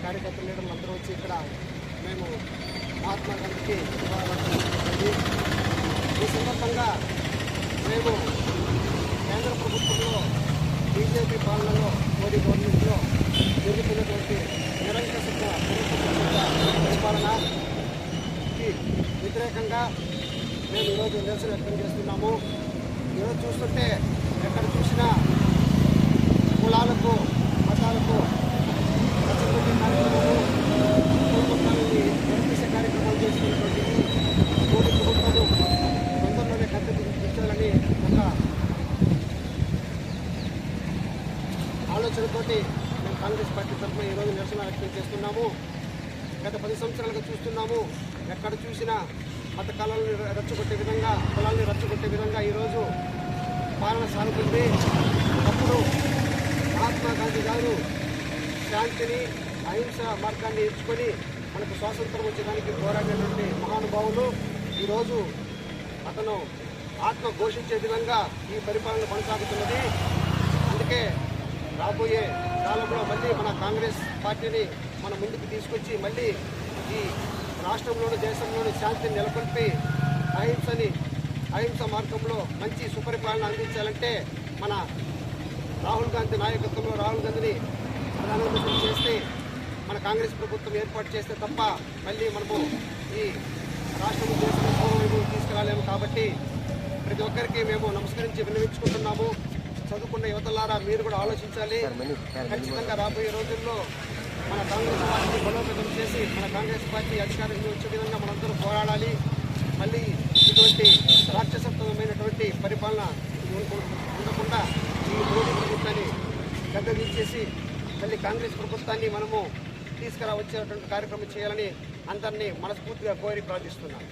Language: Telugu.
కార్యకర్తల లీడర్లు అందరూ వచ్చి ఇక్కడ మేము మహాత్మా గాంధీకి నివాళులర్పించడం. ఈ సందర్భంగా మేము కేంద్ర ప్రభుత్వంలో బీజేపీ పాలనలో మోడీ గవర్నమెంట్లో జరుగుతున్నటువంటి నిరంకుశ పరిపాలనకి వ్యతిరేకంగా మేము ఈరోజు నిరసన వ్యక్తం చేస్తున్నాము. ఈరోజు చూస్తుంటే ఎక్కడ చూసినా కులాలకు మతాలకు రెచ్చగొట్టే కార్యక్రమాలు, కుటుంబాలని నిర్మించే కార్యక్రమాలు చేస్తున్నటువంటి మోడీ ప్రభుత్వము తొందరలోనే కట్టదించాలని ఒక ఆలోచనతోటి మేము కాంగ్రెస్ పార్టీ తరఫున ఈరోజు నిరసన వ్యక్తం చేస్తున్నాము. గత 10 సంవత్సరాలుగా చూస్తున్నాము, ఎక్కడ చూసినా మత కళలను రెచ్చగొట్టే విధంగా, కులాన్ని రెచ్చగొట్టే విధంగా ఈరోజు పాలన సాగుతుంది. అప్పుడు మహాత్మా గాంధీ గారు శాంతిని, అహింస మార్గాన్ని ఎంచుకొని మనకు స్వాతంత్రం వచ్చేదానికి పోరాడినటువంటి మహానుభావులు ఈరోజు అతను ఆత్మ ఘోషించే విధంగా ఈ పరిపాలన కొనసాగుతున్నది. అందుకే రాబోయే కాలంలో మళ్ళీ మన కాంగ్రెస్ పార్టీని మన ముందుకు తీసుకొచ్చి మళ్ళీ ఈ రాష్ట్రంలోని దేశంలోని శాంతిని నెలకొల్పి అహింస మార్గంలో మంచి సుపరిపాలన అందించాలంటే మన రాహుల్ గాంధీ నాయకత్వంలో రాహుల్ గాంధీని ప్రధానమంత్రి చేస్తే, మన కాంగ్రెస్ ప్రభుత్వం ఏర్పాటు చేస్తే తప్ప మళ్ళీ మనము ఈ రాష్ట్రం దేశం పూర్వవైపు తీసుకురాలేము. కాబట్టి ప్రతి ఒక్కరికి మేము నమస్కరించి విన్నవించుకుంటున్నాము. చదువుకున్న యువతలారా మీరు కూడా ఆలోచించాలి. ఖచ్చితంగా రాబోయే రోజుల్లో మన కాంగ్రెస్ పార్టీని బలోపేతం చేసి మన కాంగ్రెస్ పార్టీ అధికారంలో వచ్చే విధంగా మనందరూ పోరాడాలి. మళ్ళీ ఇటువంటి రాక్షసత్వమైనటువంటి పరిపాలన ఉండకుండా ఈ మోడీ ప్రభుత్వాన్ని గద్దెదించేసి మళ్ళీ కాంగ్రెస్ ప్రభుత్వాన్ని మనము తీసుకురావచ్చేటువంటి కార్యక్రమం చేయాలని అందరినీ మనస్ఫూర్తిగా కోరి ప్రార్థిస్తున్నాను.